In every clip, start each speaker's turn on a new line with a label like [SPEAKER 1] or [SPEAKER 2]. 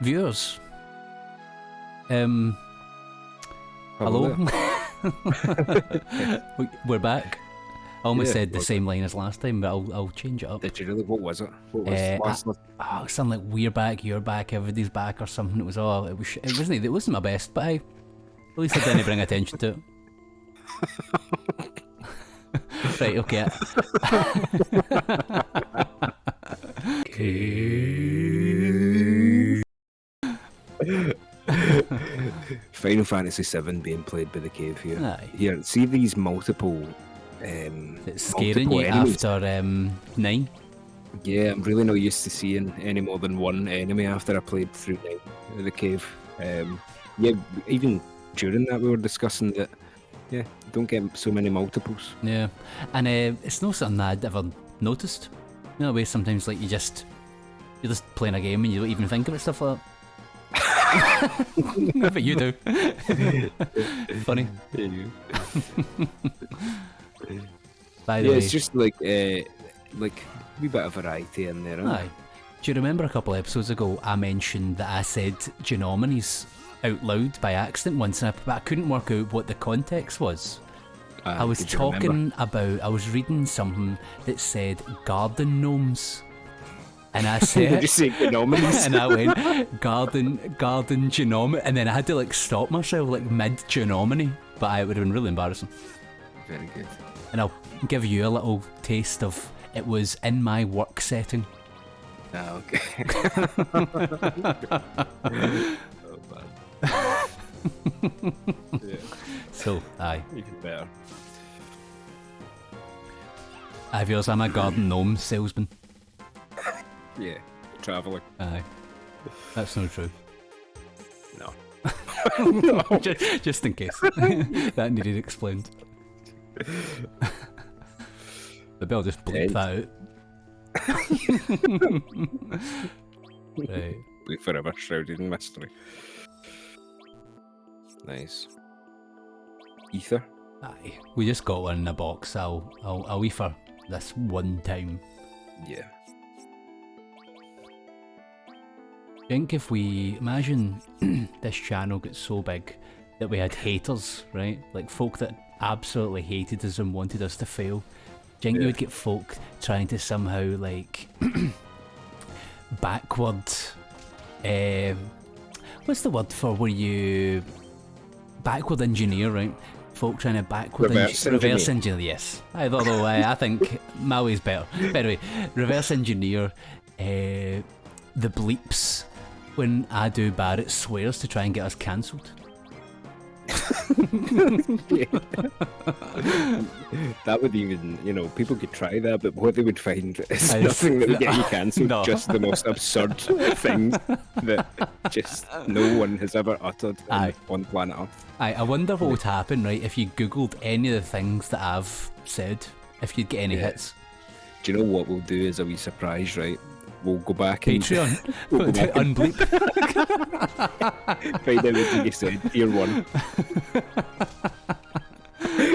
[SPEAKER 1] Viewers, hello. We're back. I almost said the same line as last time, but I'll change it up.
[SPEAKER 2] Did you really? What was it? What was
[SPEAKER 1] it sounded like we're back, you're back, everybody's back, or something. It wasn't my best, but at least I didn't bring attention to it. Right, okay.
[SPEAKER 2] Final Fantasy VII being played by the cave here.
[SPEAKER 1] Aye.
[SPEAKER 2] Here, see these multiple.
[SPEAKER 1] It's scaring you
[SPEAKER 2] enemies.
[SPEAKER 1] after 9.
[SPEAKER 2] Yeah, I'm really not used to seeing any more than one enemy after I played through 9 in the cave. Yeah, even during that we were discussing that. Yeah, don't get so many multiples.
[SPEAKER 1] Yeah, and it's not something I'd ever noticed. You know, the way sometimes like you're just playing a game and you don't even think about stuff like that. But you do. Funny. By the way,
[SPEAKER 2] it's just like a wee bit of variety in there.
[SPEAKER 1] Aye. Do you remember a couple of episodes ago I mentioned that I said Genominies out loud by accident once, but I couldn't work out what the context was. I was talking about, I was reading something that said garden gnomes. And I said,
[SPEAKER 2] did you say Genominies?
[SPEAKER 1] And I went, garden genome, and then I had to like stop myself like mid genominy, but it would have been really embarrassing.
[SPEAKER 2] Very good.
[SPEAKER 1] And I'll give you a little taste of it was in my work setting.
[SPEAKER 2] Ah, okay. Oh, man. Yeah.
[SPEAKER 1] So, aye.
[SPEAKER 2] Even better.
[SPEAKER 1] Viewers, I'm a garden gnome salesman.
[SPEAKER 2] Yeah, travelling.
[SPEAKER 1] Aye. That's not true.
[SPEAKER 2] No.
[SPEAKER 1] No. Just in case. That needed explained. Maybe I'll just bleep that out. Right.
[SPEAKER 2] Bleep forever, shrouded in mystery. Nice. Ether?
[SPEAKER 1] Aye. We just got one in a box. I'll ether this one time.
[SPEAKER 2] Yeah.
[SPEAKER 1] I think if we imagine this channel gets so big that we had haters, right? Like folk that absolutely hated us and wanted us to fail. Do you think you would get folk trying to somehow like backward? What's the word for where you backward engineer, right? Folk trying to backward reverse engineer. Yes, although I think Maui's better. But anyway, reverse engineer the bleeps when I do Barrett swears to try and get us cancelled.
[SPEAKER 2] That would even, people could try that, but what they would find is nothing that would get you cancelled, just the most absurd things that just no one has ever uttered on planet Earth.
[SPEAKER 1] I wonder what would happen, right, if you googled any of the things that I've said, if you'd get any hits.
[SPEAKER 2] Do you know what we'll do as a wee surprise, right? We'll go back
[SPEAKER 1] Patreon.
[SPEAKER 2] We'll go back
[SPEAKER 1] Unbleep.
[SPEAKER 2] Find out what you said, tier 1.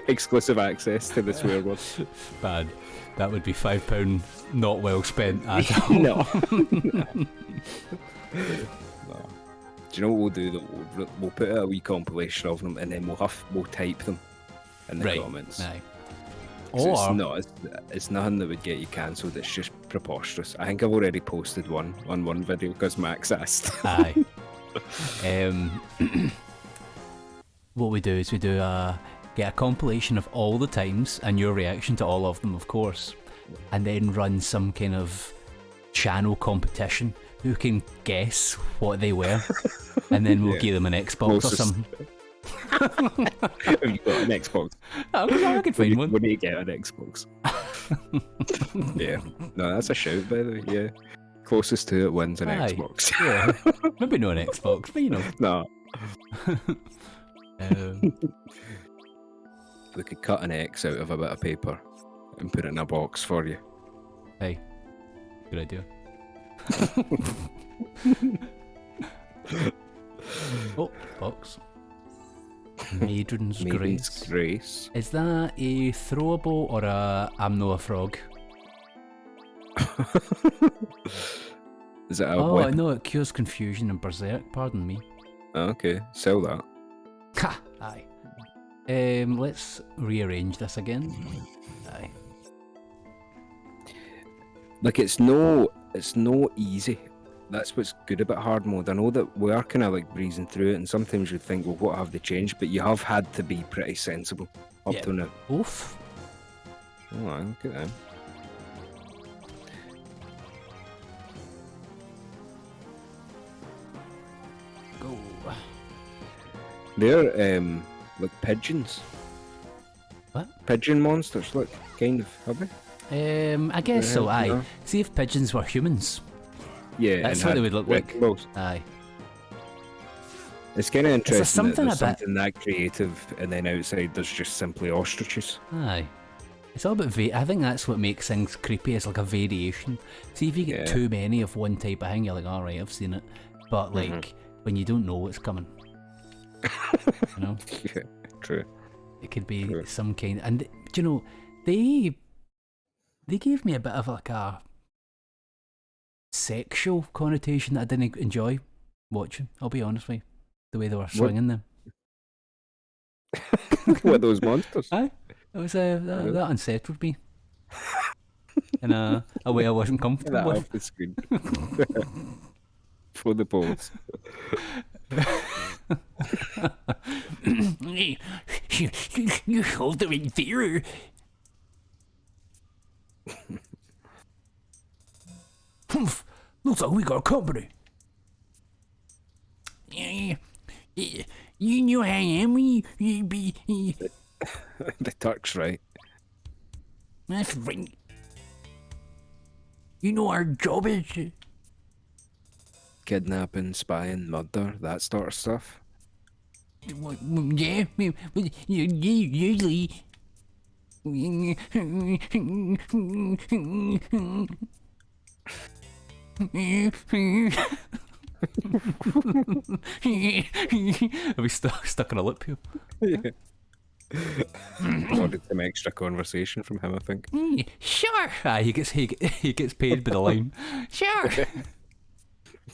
[SPEAKER 2] Exclusive access to the swear word.
[SPEAKER 1] Bad. That would be £5 not well spent at all.
[SPEAKER 2] No. No. Do you know what we'll do though? We'll put out a wee compilation of them and then we'll type them in the comments.
[SPEAKER 1] Aye.
[SPEAKER 2] Or it's nothing that would get you cancelled. It's just preposterous. I think I've already posted one on one video because Max asked.
[SPEAKER 1] Aye. What we do is get a compilation of all the times and your reaction to all of them, of course, and then run some kind of channel competition. Who can guess what they were, and then we'll give them an Xbox or something.
[SPEAKER 2] Have you got an Xbox?
[SPEAKER 1] I can find one.
[SPEAKER 2] When do you get an Xbox? Yeah. No, that's a shout, by the way. Yeah. Closest to it wins an Xbox.
[SPEAKER 1] Yeah. Maybe not an Xbox, but
[SPEAKER 2] No. We could cut an X out of a bit of paper and put it in a box for you.
[SPEAKER 1] Hey. Good idea. Oh, box. Maiden's Grace. Is that a throwable or a I'm no a frog?
[SPEAKER 2] Is it a
[SPEAKER 1] Oh,
[SPEAKER 2] weapon?
[SPEAKER 1] no, it cures confusion and berserk, pardon me.
[SPEAKER 2] Oh, okay, sell that.
[SPEAKER 1] Ha! Aye. Let's rearrange this again. Aye.
[SPEAKER 2] Like, it's no easy. That's what's good about hard mode. I know that we are kind of like breezing through it, and sometimes you think, well, what have they changed? But you have had to be pretty sensible up to now.
[SPEAKER 1] Oof.
[SPEAKER 2] Oh, aye, look at them.
[SPEAKER 1] Go.
[SPEAKER 2] They're like pigeons.
[SPEAKER 1] What?
[SPEAKER 2] Pigeon monsters, look, kind of, have they?
[SPEAKER 1] I guess so, aye.
[SPEAKER 2] No.
[SPEAKER 1] See if pigeons were humans.
[SPEAKER 2] Yeah,
[SPEAKER 1] That's
[SPEAKER 2] and
[SPEAKER 1] what they
[SPEAKER 2] had
[SPEAKER 1] would look like.
[SPEAKER 2] rectangles.
[SPEAKER 1] Aye.
[SPEAKER 2] It's kind of interesting
[SPEAKER 1] something
[SPEAKER 2] that there's
[SPEAKER 1] a bit-
[SPEAKER 2] something that creative, and then outside there's just simply ostriches.
[SPEAKER 1] Aye. It's all about I think that's what makes things creepy, it's like a variation. See if you get too many of one type of thing, you're like, alright, I've seen it. But like, when you don't know what's coming. You know?
[SPEAKER 2] Yeah, true.
[SPEAKER 1] It could be some kind, and do you know, they gave me a bit of like a sexual connotation that I didn't enjoy watching, I'll be honest with you. The way they were swinging them.
[SPEAKER 2] What, those monsters?
[SPEAKER 1] Aye. It was that unsettled me. In a way I wasn't comfortable
[SPEAKER 2] That
[SPEAKER 1] with.
[SPEAKER 2] off the screen. For the polls.
[SPEAKER 1] You hold her in fear. Humph, looks like we got company. You know I am.
[SPEAKER 2] The Turks, right?
[SPEAKER 1] That's right. You know our job is.
[SPEAKER 2] Kidnapping, spying, murder, that sort of stuff.
[SPEAKER 1] Yeah, usually. Are we stuck in a loop here?
[SPEAKER 2] Yeah. Wanted some extra conversation from him, I think.
[SPEAKER 1] Sure. He gets paid by the line. Sure.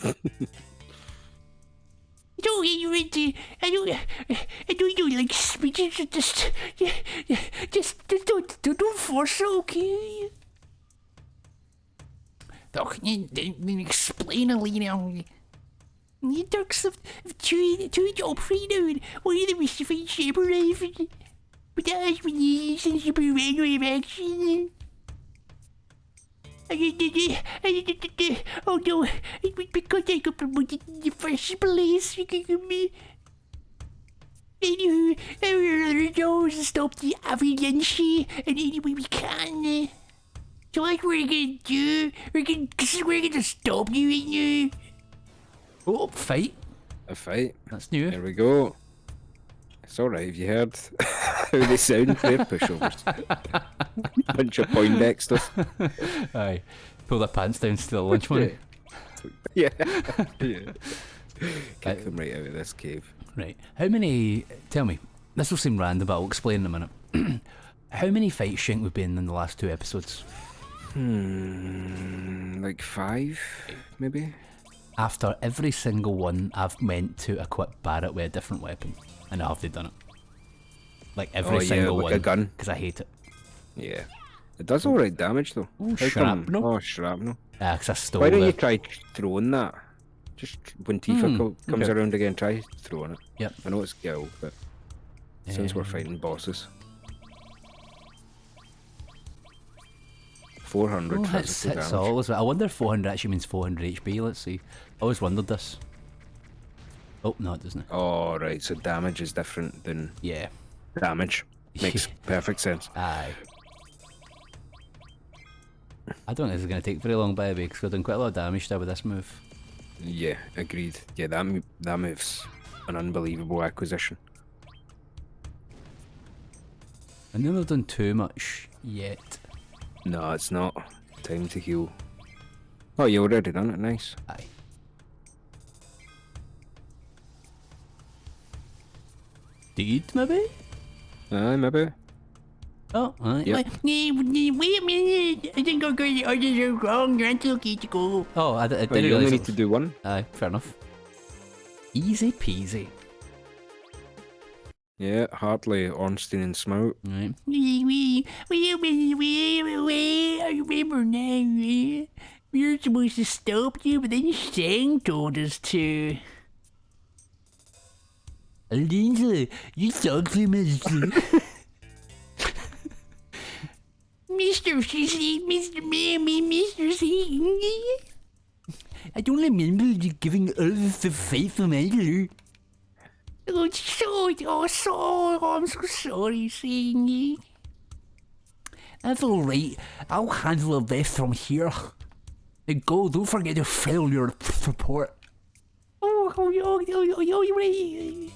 [SPEAKER 1] I don't like speeches. Just don't force it, okay? Look, then explain a little now. You Turks have two jobs right now. One of them is to find Shepherd, but that has been easy since you put red action. Oh no, it was because I got promoted in the first place. Anywho, our job is to stop the avalanche in any way we can. So what we're gonna do, we're gonna stop you right now. Oh, fight.
[SPEAKER 2] A fight.
[SPEAKER 1] That's new.
[SPEAKER 2] There we go. It's alright, have you heard how they sound? They're pushovers. Bunch of Poindexters.
[SPEAKER 1] Aye. Pull their pants down, steal the lunch money.
[SPEAKER 2] Yeah. Yeah. Kick them right out of this cave.
[SPEAKER 1] Right. How many... Tell me. This will seem random, but I'll explain in a minute. How many fights think we've been in the last 2 episodes?
[SPEAKER 2] Like 5, maybe?
[SPEAKER 1] After every single one, I've meant to equip Barrett with a different weapon. And have they done it? Like every single one.
[SPEAKER 2] A gun.
[SPEAKER 1] Because I hate it.
[SPEAKER 2] Yeah. It does alright damage though.
[SPEAKER 1] Oh, shrapnel.
[SPEAKER 2] Oh, shrapnel.
[SPEAKER 1] Yeah, because I stole
[SPEAKER 2] Why don't you try throwing that? Just when Tifa comes
[SPEAKER 1] okay.
[SPEAKER 2] around again, try throwing it.
[SPEAKER 1] Yep.
[SPEAKER 2] I know it's skill, but since we're fighting bosses. 400 physical
[SPEAKER 1] hits
[SPEAKER 2] damage.
[SPEAKER 1] all as well. I wonder if 400 actually means 400 HP. Let's see. I always wondered this. Oh, no, it doesn't.
[SPEAKER 2] Oh, right. So damage is different than damage. Makes perfect sense.
[SPEAKER 1] Aye. I don't think this is going to take very long, by the way, because we're doing quite a lot of damage there with this move.
[SPEAKER 2] Yeah, agreed. Yeah, that move's an unbelievable acquisition.
[SPEAKER 1] I know we've done too much yet.
[SPEAKER 2] No, it's not. Time to heal. Oh, you already done it. Nice.
[SPEAKER 1] Aye. Deed, maybe?
[SPEAKER 2] Aye, maybe.
[SPEAKER 1] Oh,
[SPEAKER 2] Yep.
[SPEAKER 3] Wait a minute. I think I got the others wrong. That's okay to go.
[SPEAKER 1] Oh, I didn't
[SPEAKER 2] You
[SPEAKER 1] realise
[SPEAKER 2] only
[SPEAKER 1] it
[SPEAKER 2] need
[SPEAKER 1] was...
[SPEAKER 2] to do one.
[SPEAKER 1] Aye, fair enough. Easy peasy.
[SPEAKER 2] Yeah, Hartley, Ornstein and Smout.
[SPEAKER 1] Right.
[SPEAKER 3] I remember now. We were supposed to stop you, but then Sang told us to.
[SPEAKER 1] Lindsay, you talk to me.
[SPEAKER 3] Mr. C, Mr. Mammy, Mr. C.
[SPEAKER 1] I don't remember you giving us the faith of Andrew.
[SPEAKER 3] Oh, I'm so sorry, Sang.
[SPEAKER 1] That's alright. I'll handle this from here. And go, don't forget to fill your report.
[SPEAKER 3] Oh, right.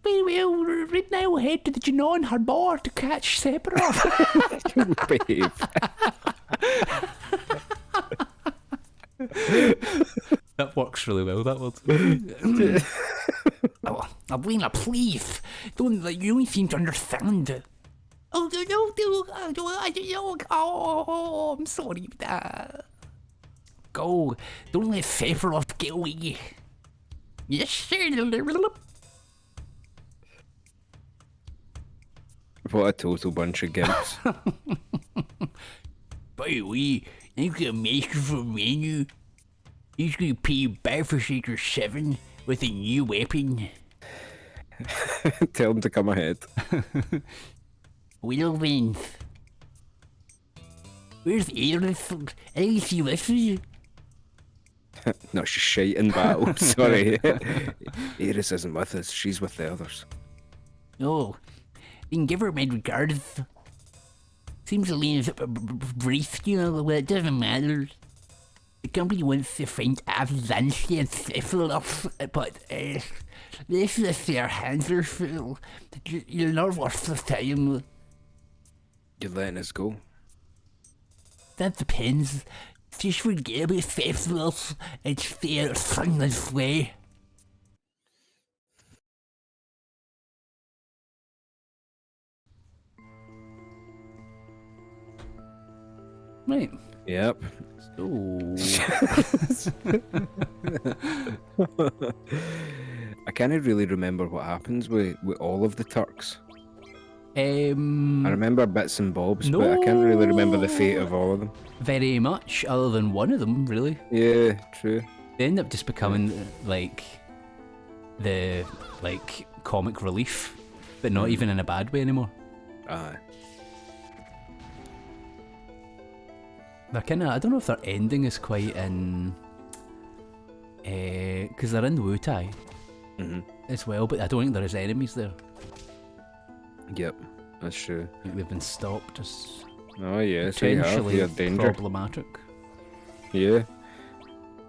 [SPEAKER 3] Very well, right now we'll head to the Junon Harbor to catch Sephiroth.
[SPEAKER 2] Behave.
[SPEAKER 1] That works really well, that word.
[SPEAKER 3] Oh, Alina, please. You don't seem to understand. Oh, no, I'm sorry. Go. Don't let Sephiroth get away. Yes, sir.
[SPEAKER 2] What a total bunch of gimps.
[SPEAKER 3] By the way, I've got a master for menu. He's going to pay you back for Sector 7 with a new weapon.
[SPEAKER 2] Tell him to come ahead.
[SPEAKER 3] Well then. Where's Aerith? I didn't see this with you.
[SPEAKER 2] No, she's shite in battle. Sorry. Eris isn't with us. She's with the others.
[SPEAKER 3] Oh, you can give her my regards. Seems Elena's brief, you know, but it doesn't matter. The company wants to find Avzantia and Sephiroth, but this is their hands are full. You're not worth the time.
[SPEAKER 2] You're letting us go.
[SPEAKER 3] That depends. Just forget about Sephiroth and stay out of Sunland's way.
[SPEAKER 1] Right.
[SPEAKER 2] Yep.
[SPEAKER 1] So...
[SPEAKER 2] I can't really remember what happens with all of the Turks. I
[SPEAKER 1] Um,
[SPEAKER 2] remember bits and bobs, but I can't really remember the fate of all of them.
[SPEAKER 1] very much, other than one of them, really.
[SPEAKER 2] Yeah, true.
[SPEAKER 1] They end up just becoming, like, the, like, comic relief, but not even in a bad way anymore.
[SPEAKER 2] Aye.
[SPEAKER 1] They're kind of, I don't know if their ending is quite in, because they're in Wutai as well, but I don't think there is enemies there.
[SPEAKER 2] Yep, that's true.
[SPEAKER 1] I think they've been stopped as
[SPEAKER 2] Oh yeah, so you have
[SPEAKER 1] potentially
[SPEAKER 2] your danger.
[SPEAKER 1] problematic.
[SPEAKER 2] Yeah.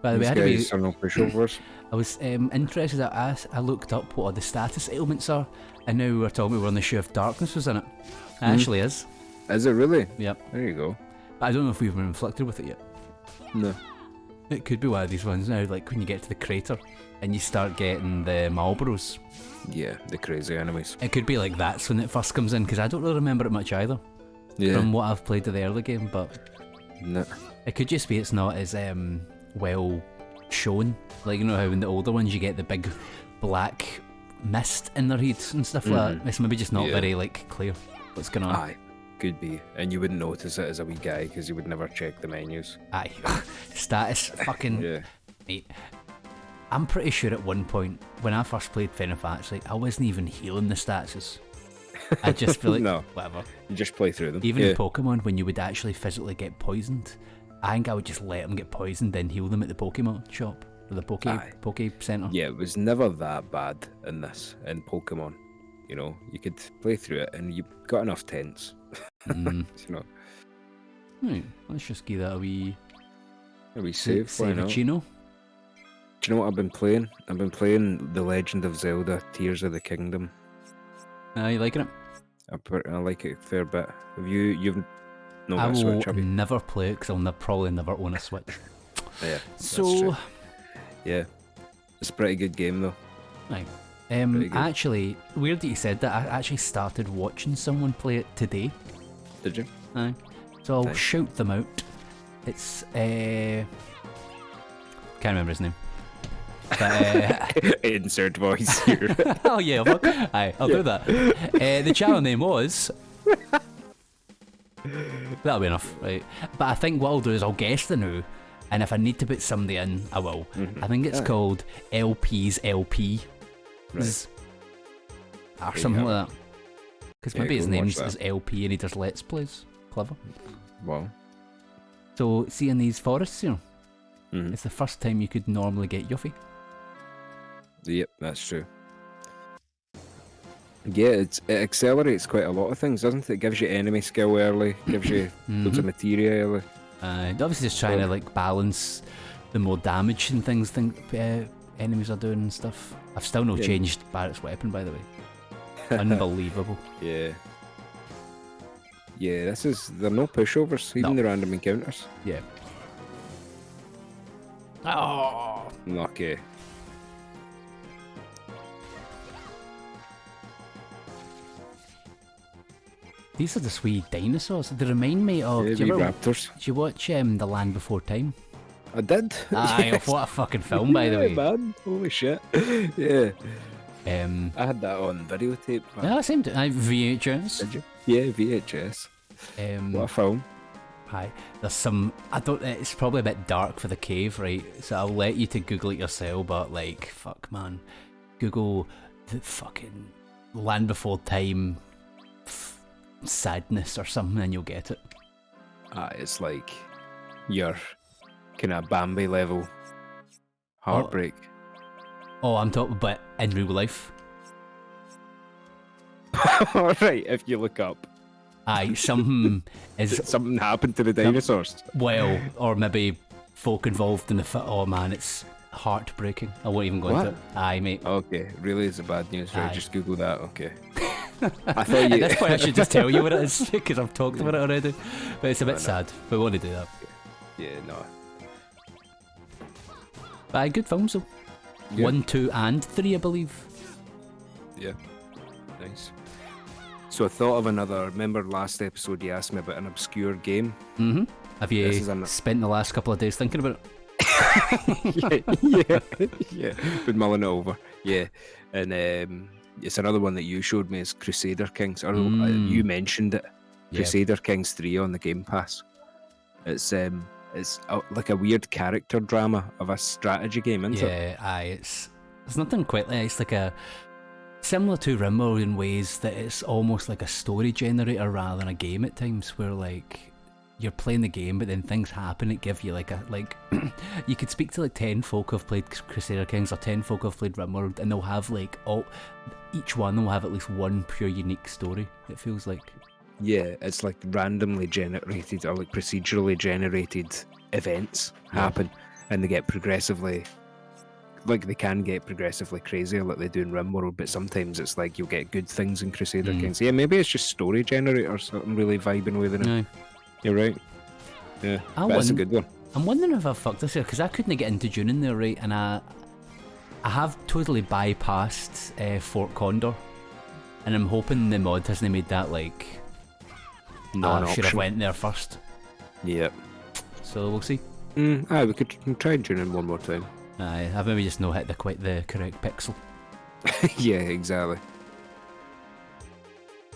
[SPEAKER 1] By the way,
[SPEAKER 2] These
[SPEAKER 1] I, had to be,
[SPEAKER 2] guys are no pushovers.
[SPEAKER 1] I was interested, I looked up what all the status ailments are, and now we were talking about when the Shoe of Darkness was in it. It actually is.
[SPEAKER 2] Is it really?
[SPEAKER 1] Yep.
[SPEAKER 2] There you go.
[SPEAKER 1] But I don't know if we've been inflicted with it yet.
[SPEAKER 2] No.
[SPEAKER 1] It could be one of these ones now, like when you get to the crater and you start getting the Marlboros.
[SPEAKER 2] Yeah, the crazy enemies.
[SPEAKER 1] It could be like that's when it first comes in, because I don't really remember it much either.
[SPEAKER 2] Yeah.
[SPEAKER 1] From what I've played of the early game, but
[SPEAKER 2] No.
[SPEAKER 1] it could just be it's not as well shown. Like, you know how in the older ones you get the big black mist in their heads and stuff like that. It's maybe just not very like clear what's going on.
[SPEAKER 2] Aye, could be. And you wouldn't notice it as a wee guy because you would never check the menus.
[SPEAKER 1] Aye. Status fucking
[SPEAKER 2] Yeah.
[SPEAKER 1] mate. I'm pretty sure at one point when I first played Final Fantasy, I wasn't even healing the statuses. I'd just be like,
[SPEAKER 2] No.
[SPEAKER 1] whatever.
[SPEAKER 2] You just play through them.
[SPEAKER 1] Even in Pokemon, when you would actually physically get poisoned, I think I would just let them get poisoned, then heal them at the Pokemon shop or the Poke Center.
[SPEAKER 2] Yeah, it was never that bad in this, in Pokemon. You know, you could play through it and you got enough tents. You know,
[SPEAKER 1] Right, let's just give that a wee
[SPEAKER 2] save. Why not? Do
[SPEAKER 1] Savicino.
[SPEAKER 2] you know what I've been playing? I've been playing The Legend of Zelda: Tears of the Kingdom.
[SPEAKER 1] You liking it?
[SPEAKER 2] I like it a fair bit. You've no
[SPEAKER 1] I
[SPEAKER 2] got a
[SPEAKER 1] will
[SPEAKER 2] Switch, have you?
[SPEAKER 1] never play it because I'll probably never own a Switch.
[SPEAKER 2] Yeah. that's
[SPEAKER 1] So,
[SPEAKER 2] true. Yeah, it's a pretty good game though.
[SPEAKER 1] right. Actually, weird that you said that. I actually started watching someone play it today.
[SPEAKER 2] Did you?
[SPEAKER 1] Aye. So I'll shout them out. It's can't remember his name. But,
[SPEAKER 2] insert voice here.
[SPEAKER 1] Oh yeah, aye, I'll do that. The channel name was. That'll be enough, right? But I think what I'll do is I'll guess the new, and if I need to put somebody in, I will. I think it's called LP's LP. Right. Or something like that. Because maybe his name is LP and he does Let's Plays. Clever.
[SPEAKER 2] Wow.
[SPEAKER 1] So, see in these forests, you know, it's the first time you could normally get Yuffie.
[SPEAKER 2] Yep, that's true. Yeah, it accelerates quite a lot of things, doesn't it? It gives you enemy skill early, gives you loads of materia early.
[SPEAKER 1] Obviously just trying to like balance the more damage and things enemies are doing and stuff. I've still not changed Barrett's weapon, by the way. Unbelievable.
[SPEAKER 2] Yeah. Yeah, they're no pushovers, even the random encounters.
[SPEAKER 1] Yeah. Oh!
[SPEAKER 2] Lucky.
[SPEAKER 1] These are the sweet dinosaurs. They remind me of...
[SPEAKER 2] raptors.
[SPEAKER 1] Did you watch The Land Before Time?
[SPEAKER 2] I did.
[SPEAKER 1] Aye, what a fucking film, by the way.
[SPEAKER 2] Man. Holy shit. Yeah.
[SPEAKER 1] I
[SPEAKER 2] had that on videotape.
[SPEAKER 1] Yeah, same to VHS.
[SPEAKER 2] Did you? Yeah, VHS. What a film.
[SPEAKER 1] Hi. There's some... it's probably a bit dark for the cave, right? So I'll let you to Google it yourself, but like, fuck, man. Google the fucking Land Before Time sadness or something and you'll get it.
[SPEAKER 2] It's like your kind of Bambi level heartbreak.
[SPEAKER 1] Oh, I'm talking about in real life.
[SPEAKER 2] Alright, if you look up.
[SPEAKER 1] Aye, something is...
[SPEAKER 2] Something happened to the dinosaurs.
[SPEAKER 1] Well, or maybe folk involved in the... Oh man, it's heartbreaking. I won't even go into it. Aye, mate.
[SPEAKER 2] Okay, really is a bad news, right?
[SPEAKER 1] Aye.
[SPEAKER 2] Just Google that, okay. I thought
[SPEAKER 1] At this point I should just tell you what it is, because I've talked about it already. But it's a bit sad. We want to do that.
[SPEAKER 2] Yeah, no.
[SPEAKER 1] But aye, good films though.
[SPEAKER 2] Yeah.
[SPEAKER 1] 1, 2 and 3, I believe.
[SPEAKER 2] Yeah. Nice. So I thought of another... Remember last episode you asked me about an obscure game?
[SPEAKER 1] Mm-hmm. Have you spent the last couple of days thinking about
[SPEAKER 2] it? Yeah. Been mulling it over. Yeah. And it's another one that you showed me is Crusader Kings. Or you mentioned it. Crusader Kings 3 on the Game Pass. It's like a weird character drama of a strategy game, isn't it?
[SPEAKER 1] Yeah, aye. It's nothing quite like... It's like a... Similar to Rimworld in ways that it's almost like a story generator rather than a game at times, where like you're playing the game but then things happen that give you like you could speak to like 10 folk who've played Crusader Kings or 10 folk who've played Rimworld and they'll have like each one will have at least one pure unique story, it feels like.
[SPEAKER 2] Yeah, it's like randomly generated or like procedurally generated events happen and they get progressively... Like they can get progressively crazier like they do in Rimworld, but sometimes it's like you'll get good things in Crusader Kings. Yeah, maybe it's just story generators that I'm really vibing with in it.
[SPEAKER 1] No.
[SPEAKER 2] You're right. Yeah, that's a good one.
[SPEAKER 1] I'm wondering if I fucked this here, because I couldn't get into Junon there, right? And I have totally bypassed Fort Condor, and I'm hoping the mod hasn't made that like... I should have went there first.
[SPEAKER 2] Yep.
[SPEAKER 1] So we'll see.
[SPEAKER 2] We could try Junon one more time.
[SPEAKER 1] Aye, I've maybe just not hit the correct pixel.
[SPEAKER 2] Yeah, exactly.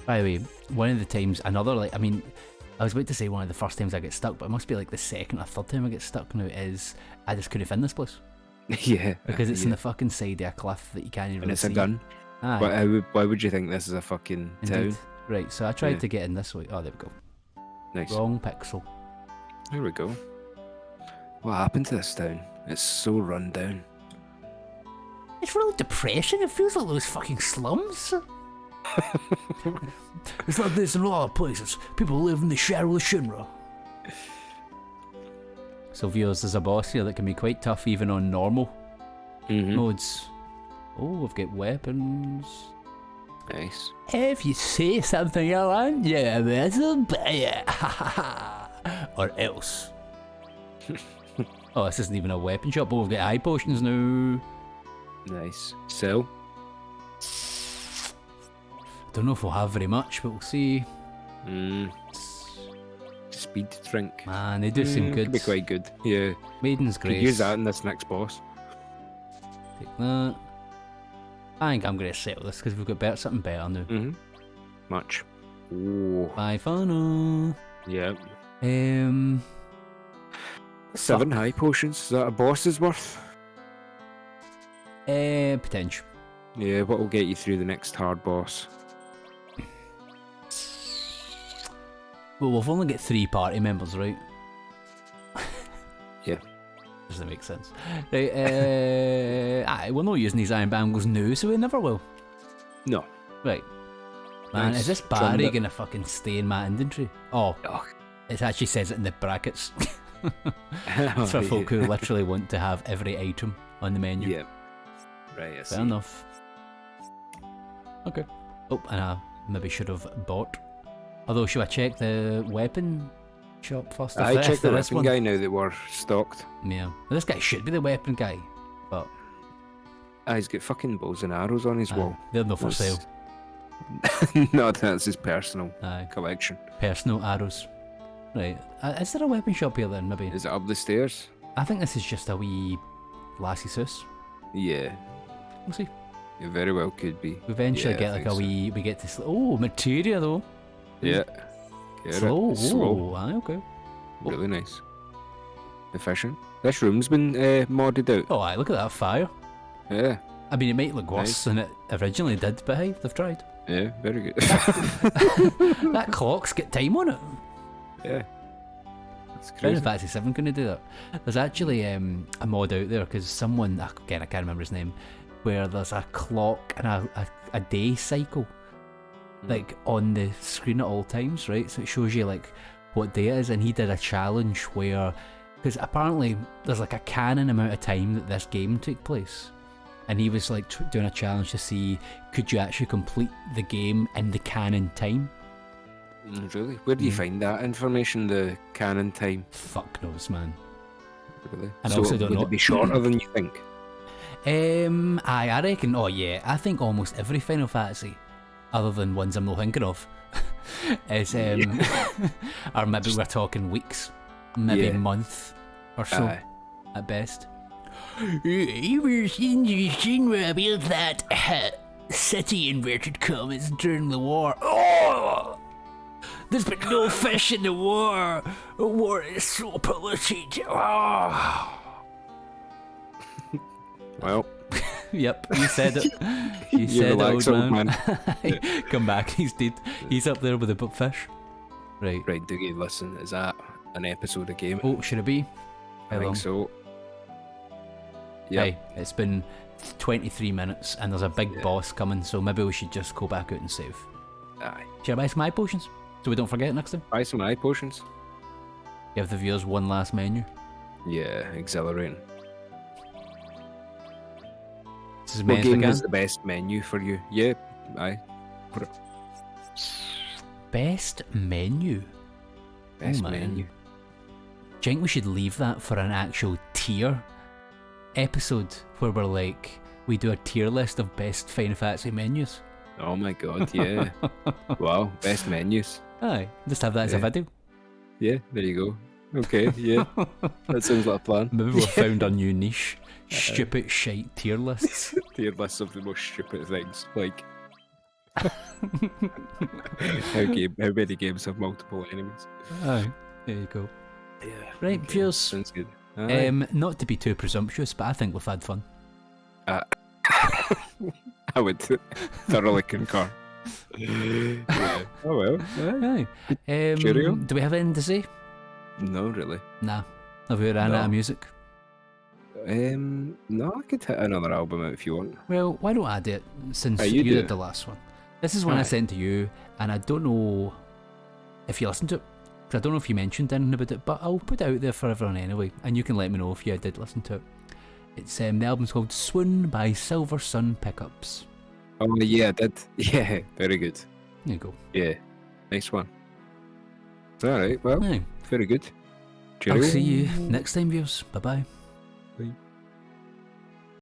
[SPEAKER 1] By the way, one of the times, I was about to say one of the first times I get stuck, but it must be like the second or third time I get stuck now is I just couldn't find this place.
[SPEAKER 2] Yeah.
[SPEAKER 1] Because it's in the fucking side of a cliff that you can't even see.
[SPEAKER 2] And it's a gun.
[SPEAKER 1] Aye.
[SPEAKER 2] Why would you think this is a fucking town?
[SPEAKER 1] Right, so I tried to get in this way. Oh, there we go.
[SPEAKER 2] Nice.
[SPEAKER 1] Wrong pixel.
[SPEAKER 2] There we go. What happened to this town? It's so run down.
[SPEAKER 3] It's really depressing. It feels like those fucking slums. It's like this in a lot of places. People live in the shadow of Shinra.
[SPEAKER 1] So viewers, there's a boss here that can be quite tough even on normal modes. Oh, we've got weapons.
[SPEAKER 2] Nice.
[SPEAKER 3] If you say something around you, there's a bear. Or else.
[SPEAKER 1] Oh, this isn't even a weapon shop, but we've got eye potions now.
[SPEAKER 2] Nice. So?
[SPEAKER 1] Don't know if we'll have very much, but we'll see.
[SPEAKER 2] Speed drink.
[SPEAKER 1] Man, they do seem good.
[SPEAKER 2] Could be quite good. Yeah.
[SPEAKER 1] Maiden's Grace.
[SPEAKER 2] Could use that in this next boss.
[SPEAKER 1] Take that. I think I'm going to settle this because we've got something better now.
[SPEAKER 2] Much. Oh.
[SPEAKER 1] Bye, Fano.
[SPEAKER 2] Yeah.
[SPEAKER 1] fuck.
[SPEAKER 2] 7 high potions. Is that a boss's worth?
[SPEAKER 1] Potential.
[SPEAKER 2] Yeah, what will get you through the next hard boss?
[SPEAKER 1] Well, we've only got 3 party members, right?
[SPEAKER 2] Yeah.
[SPEAKER 1] Doesn't make sense. Right, we're not using these iron bangles now, so we never will.
[SPEAKER 2] No.
[SPEAKER 1] Right. Man,
[SPEAKER 2] Nice.
[SPEAKER 1] is this battery gonna fucking stay in my inventory? Oh, it actually says it in the brackets. It's for folk who literally want to have every item on the menu.
[SPEAKER 2] Yeah. Right, I see.
[SPEAKER 1] Fair enough. Okay. Oh, and I maybe should have bought. Although, should I check the weapon shop first?
[SPEAKER 2] I checked the weapon guy now that we're stocked.
[SPEAKER 1] Yeah. Well, this guy should be the weapon guy, but...
[SPEAKER 2] He's got fucking bows and arrows on his wall.
[SPEAKER 1] They're not for sale.
[SPEAKER 2] No, that's his personal
[SPEAKER 1] Aye.
[SPEAKER 2] collection.
[SPEAKER 1] Personal arrows. Right. Is there a weapon shop here then, maybe?
[SPEAKER 2] Is it up the stairs?
[SPEAKER 1] I think this is just a wee lassie's house.
[SPEAKER 2] Yeah.
[SPEAKER 1] We'll see.
[SPEAKER 2] It very well could be.
[SPEAKER 1] We eventually get like a wee... We get to... Oh, materia though.
[SPEAKER 2] Yeah. Get
[SPEAKER 1] Slow.
[SPEAKER 2] it. Slow.
[SPEAKER 1] Oh, aye, okay.
[SPEAKER 2] Really nice. Efficient. This room's been modded out.
[SPEAKER 1] Oh, aye, look at that fire.
[SPEAKER 2] Yeah.
[SPEAKER 1] I mean, it might look worse
[SPEAKER 2] Nice.
[SPEAKER 1] than it originally did, but hey, they've tried.
[SPEAKER 2] Yeah, very good.
[SPEAKER 1] That clock's got time on it.
[SPEAKER 2] Yeah. That's
[SPEAKER 1] Final
[SPEAKER 2] crazy.
[SPEAKER 1] Fantasy 7 going to do that. There's actually a mod out there because someone, again, I can't remember his name, where there's a clock and a day cycle, like on the screen at all times, right? So it shows you like what day it is, and he did a challenge where, because apparently there's like a canon amount of time that this game took place, and he was like doing a challenge to see could you actually complete the game in the canon time.
[SPEAKER 2] Really? Where do you find that information, the canon time?
[SPEAKER 1] Fuck knows, man.
[SPEAKER 2] Really?
[SPEAKER 1] And
[SPEAKER 2] so
[SPEAKER 1] also don't
[SPEAKER 2] would
[SPEAKER 1] know-
[SPEAKER 2] it be shorter than you think?
[SPEAKER 1] I reckon. Oh yeah, I think almost every Final Fantasy, other than ones I'm not thinking of, is or maybe we're talking weeks, maybe
[SPEAKER 2] Yeah.
[SPEAKER 1] month or so
[SPEAKER 2] Aye.
[SPEAKER 1] at best.
[SPEAKER 3] Ever since you seen about that city inverted commas during the war? Oh! There's been no fish in the war. The war is so polluted. Oh!
[SPEAKER 2] Well,
[SPEAKER 1] Yep, you said it. You said it,
[SPEAKER 2] relax,
[SPEAKER 1] old
[SPEAKER 2] old
[SPEAKER 1] man.
[SPEAKER 2] man.
[SPEAKER 1] Come back, he's dead. He's up there with the fish. Right.
[SPEAKER 2] right, Dougie, listen, is that an episode of game?
[SPEAKER 1] Oh, should it be?
[SPEAKER 2] I
[SPEAKER 1] How long?
[SPEAKER 2] think so. Yeah.
[SPEAKER 1] Hey, it's been 23 minutes and there's a big boss coming, so maybe we should just go back out and save.
[SPEAKER 2] Aye.
[SPEAKER 1] Should I buy some eye potions so we don't forget next time?
[SPEAKER 2] Buy some eye potions.
[SPEAKER 1] Give the viewers one last menu.
[SPEAKER 2] Yeah, exhilarating.
[SPEAKER 1] This is
[SPEAKER 2] What
[SPEAKER 1] as
[SPEAKER 2] game
[SPEAKER 1] again.
[SPEAKER 2] is the best menu for you? Yeah, aye.
[SPEAKER 1] Best menu.
[SPEAKER 2] Best
[SPEAKER 1] man.
[SPEAKER 2] menu.
[SPEAKER 1] Do you think we should leave that for an actual tier episode where we're like, we do a tier list of best Final Fantasy menus?
[SPEAKER 2] Oh my god, yeah. Wow, best menus.
[SPEAKER 1] Aye, just have that as a
[SPEAKER 2] Yeah.
[SPEAKER 1] video.
[SPEAKER 2] Yeah, there you go. Okay, yeah. That sounds like a plan.
[SPEAKER 1] Maybe we've found a new niche. Stupid shite tier lists.
[SPEAKER 2] Tier list of the most stupid things. Like, how many games have multiple enemies?
[SPEAKER 1] Aye, there you go.
[SPEAKER 2] Yeah.
[SPEAKER 1] Right,
[SPEAKER 2] okay,
[SPEAKER 1] cheers.
[SPEAKER 2] Sounds good. Aye.
[SPEAKER 1] Not to be too presumptuous, but I think we've had fun.
[SPEAKER 2] I would thoroughly concur. Yeah. Oh well. Aye.
[SPEAKER 1] Aye.
[SPEAKER 2] Cheerio.
[SPEAKER 1] Do we have anything to say?
[SPEAKER 2] No, really.
[SPEAKER 1] Nah. Have we ran out of music?
[SPEAKER 2] No, I could hit another album out if you want.
[SPEAKER 1] Well, why don't I do it since
[SPEAKER 2] Aye,
[SPEAKER 1] you
[SPEAKER 2] you do
[SPEAKER 1] did
[SPEAKER 2] it.
[SPEAKER 1] the last one? This is one I
[SPEAKER 2] Aye.
[SPEAKER 1] sent to you, and I don't know if you listened to it. 'Cause I don't know if you mentioned anything about it, but I'll put it out there for everyone anyway, and you can let me know if you did listen to it. It's the album's called Swoon by Silver Sun Pickups.
[SPEAKER 2] Oh yeah, I did. Yeah, very good.
[SPEAKER 1] There you go.
[SPEAKER 2] Yeah, nice one. All right. Well,
[SPEAKER 1] Aye.
[SPEAKER 2] very good.
[SPEAKER 1] I'll
[SPEAKER 2] Cheerio.
[SPEAKER 1] see you next time, viewers. Bye bye.